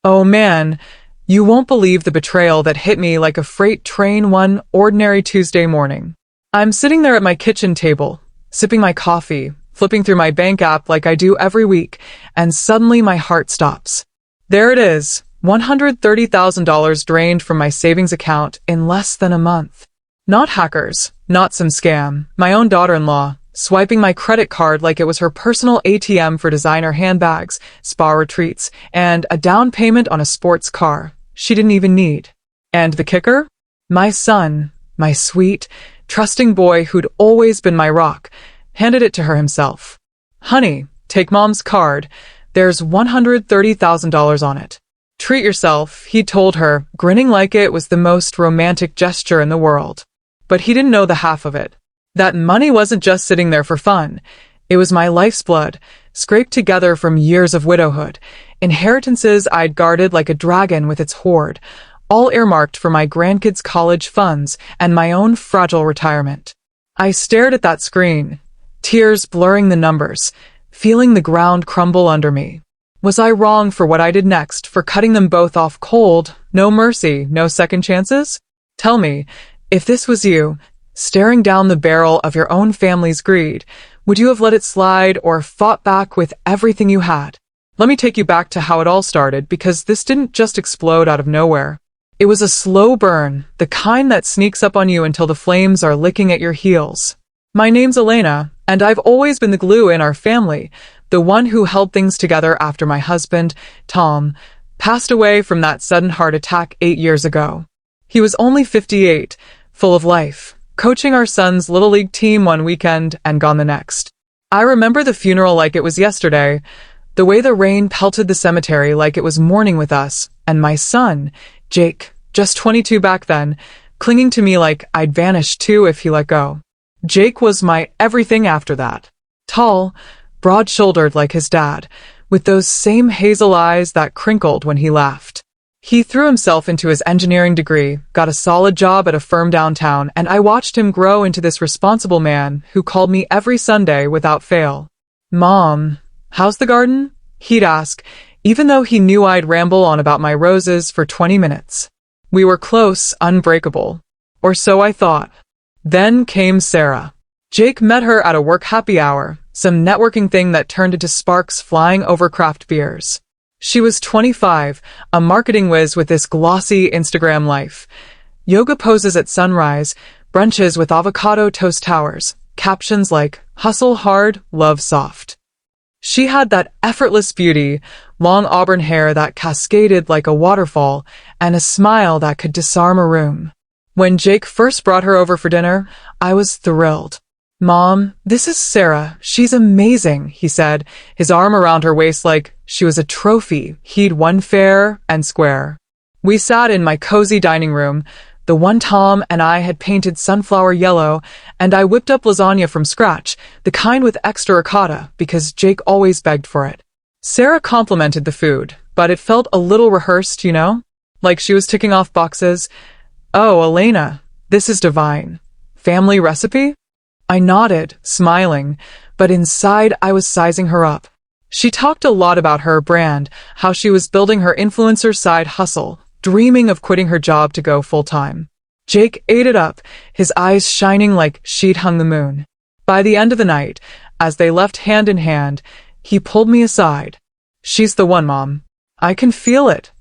Oh man, you won't believe the betrayal that hit me like a freight train one ordinary Tuesday morning. I'm sitting there at my kitchen table, sipping my coffee, flipping through my bank app like I do every week, and suddenly my heart stops. There it is, $130,000 drained from my savings account in less than a month. Not hackers, not some scam, my own daughter-in-law, swiping my credit card like it was her personal ATM for designer handbags, spa retreats, and a down payment on a sports car she didn't even need. And the kicker? My son, my sweet, trusting boy who'd always been my rock, handed it to her himself. Honey, take mom's card. There's $130,000 on it. Treat yourself, he told her, grinning like it was the most romantic gesture in the world. But he didn't know the half of it. That money wasn't just sitting there for fun. It was my life's blood, scraped together from years of widowhood, inheritances I'd guarded like a dragon with its hoard, all earmarked for my grandkids' college funds and my own fragile retirement. I stared at that screen, tears blurring the numbers, feeling the ground crumble under me. Was I wrong for what I did next, for cutting them both off cold, no mercy, no second chances? Tell me, if this was you, staring down the barrel of your own family's greed, would you have let it slide or fought back with everything you had? Let me take you back to how it all started, because this didn't just explode out of nowhere. It was a slow burn, the kind that sneaks up on you until the flames are licking at your heels. My name's Elena, and I've always been the glue in our family, the one who held things together after my husband, Tom, passed away from that sudden heart attack 8 years ago. He was only 58, full of life, coaching our son's Little League team one weekend and gone the next. I remember the funeral like it was yesterday, the way the rain pelted the cemetery like it was mourning with us, and my son, Jake, just 22 back then, clinging to me like I'd vanish too if he let go. Jake was my everything after that. Tall, broad-shouldered like his dad, with those same hazel eyes that crinkled when he laughed. He threw himself into his engineering degree, got a solid job at a firm downtown, and I watched him grow into this responsible man who called me every Sunday without fail. Mom, how's the garden? He'd ask, even though he knew I'd ramble on about my roses for 20 minutes. We were close, unbreakable. Or so I thought. Then came Sarah. Jake met her at a work happy hour, some networking thing that turned into sparks flying over craft beers. She was 25, a marketing whiz with this glossy Instagram life. Yoga poses at sunrise, brunches with avocado toast towers, captions like, hustle hard, love soft. She had that effortless beauty, long auburn hair that cascaded like a waterfall, and a smile that could disarm a room. When Jake first brought her over for dinner, I was thrilled. Mom, this is Sarah. She's amazing, he said, his arm around her waist like she was a trophy he'd won fair and square. We sat in my cozy dining room, the one Tom and I had painted sunflower yellow, and I whipped up lasagna from scratch, the kind with extra ricotta, because Jake always begged for it. Sarah complimented the food, but it felt a little rehearsed, you know? Like she was ticking off boxes. Oh, Elena, this is divine. Family recipe? I nodded, smiling, but inside I was sizing her up. She talked a lot about her brand, how she was building her influencer side hustle, dreaming of quitting her job to go full-time. Jake ate it up, his eyes shining like she'd hung the moon. By the end of the night, as they left hand in hand, he pulled me aside. She's the one, Mom. I can feel it.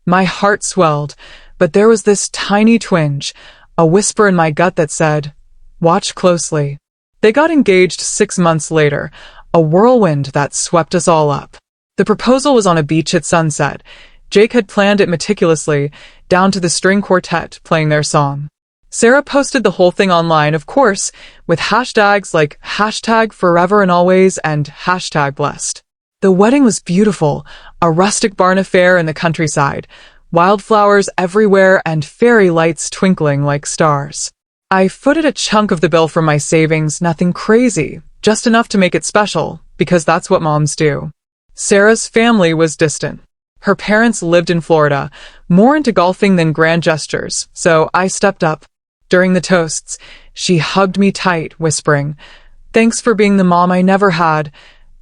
My heart swelled, but there was this tiny twinge, a whisper in my gut that said, watch closely. They got engaged 6 months later, a whirlwind that swept us all up. The proposal was on a beach at sunset. Jake had planned it meticulously, down to the string quartet playing their song. Sarah posted the whole thing online, of course, with hashtags like #forever and always and #blessed. The wedding was beautiful, a rustic barn affair in the countryside, wildflowers everywhere and fairy lights twinkling like stars. I footed a chunk of the bill from my savings, nothing crazy, just enough to make it special, because that's what moms do. Sarah's family was distant. Her parents lived in Florida, more into golfing than grand gestures, so I stepped up. During the toasts, she hugged me tight, whispering, "Thanks for being the mom I never had,"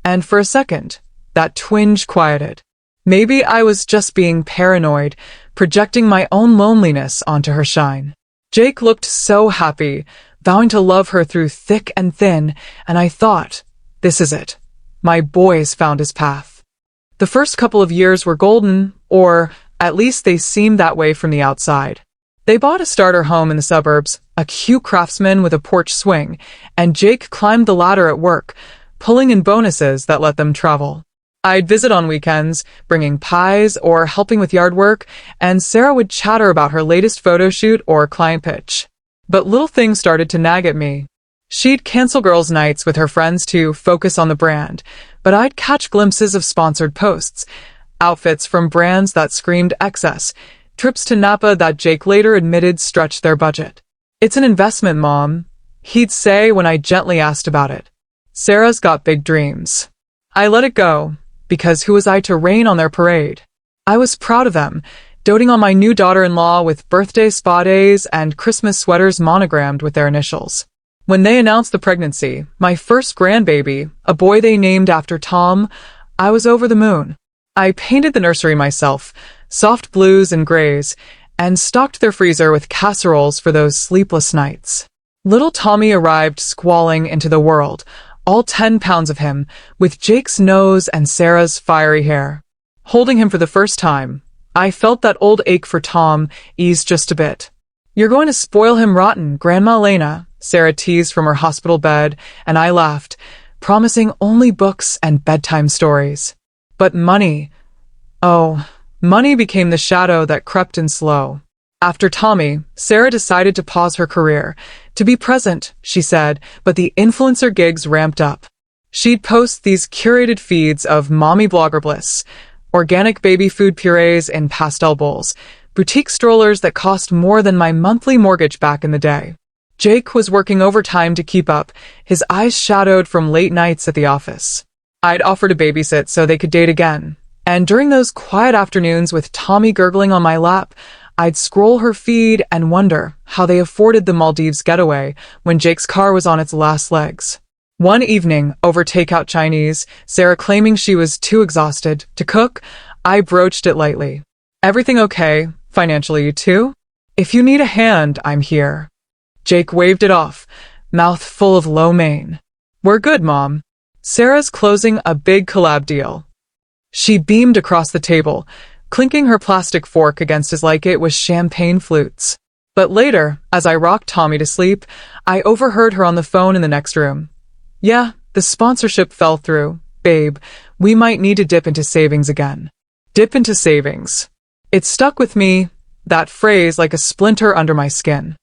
and for a second, that twinge quieted. Maybe I was just being paranoid, projecting my own loneliness onto her shine. Jake looked so happy, vowing to love her through thick and thin, and I thought, this is it. My boy's found his path. The first couple of years were golden, or at least they seemed that way from the outside. They bought a starter home in the suburbs, a cute craftsman with a porch swing, and Jake climbed the ladder at work, pulling in bonuses that let them travel. I'd visit on weekends, bringing pies or helping with yard work, and Sarah would chatter about her latest photo shoot or client pitch. But little things started to nag at me. She'd cancel girls' nights with her friends to focus on the brand, but I'd catch glimpses of sponsored posts, outfits from brands that screamed excess, trips to Napa that Jake later admitted stretched their budget. "It's an investment, Mom," he'd say when I gently asked about it. "Sarah's got big dreams." I let it go, because who was I to rain on their parade? I was proud of them, doting on my new daughter-in-law with birthday spa days and Christmas sweaters monogrammed with their initials. When they announced the pregnancy, my first grandbaby, a boy they named after Tom, I was over the moon. I painted the nursery myself, soft blues and grays, and stocked their freezer with casseroles for those sleepless nights. Little Tommy arrived squalling into the world, all 10 pounds of him, with Jake's nose and Sarah's fiery hair. Holding him for the first time, I felt that old ache for Tom ease just a bit. "You're going to spoil him rotten, Grandma Lena," Sarah teased from her hospital bed, and I laughed, promising only books and bedtime stories. But money, money became the shadow that crept in slow. After Tommy, Sarah decided to pause her career. To be present, she said, but the influencer gigs ramped up. She'd post these curated feeds of mommy blogger bliss, organic baby food purees in pastel bowls, boutique strollers that cost more than my monthly mortgage back in the day. Jake was working overtime to keep up, his eyes shadowed from late nights at the office. I'd offer to babysit so they could date again. And during those quiet afternoons with Tommy gurgling on my lap, I'd scroll her feed and wonder how they afforded the Maldives getaway when Jake's car was on its last legs. One evening, over takeout Chinese, Sarah claiming she was too exhausted to cook, I broached it lightly. "Everything okay, financially, too? If you need a hand, I'm here." Jake waved it off, mouth full of lo mein. "We're good, Mom. Sarah's closing a big collab deal." She beamed across the table, clinking her plastic fork against his like it was champagne flutes. But later, as I rocked Tommy to sleep, I overheard her on the phone in the next room. "Yeah, the sponsorship fell through. Babe, we might need to dip into savings again." Dip into savings. It stuck with me, that phrase, like a splinter under my skin.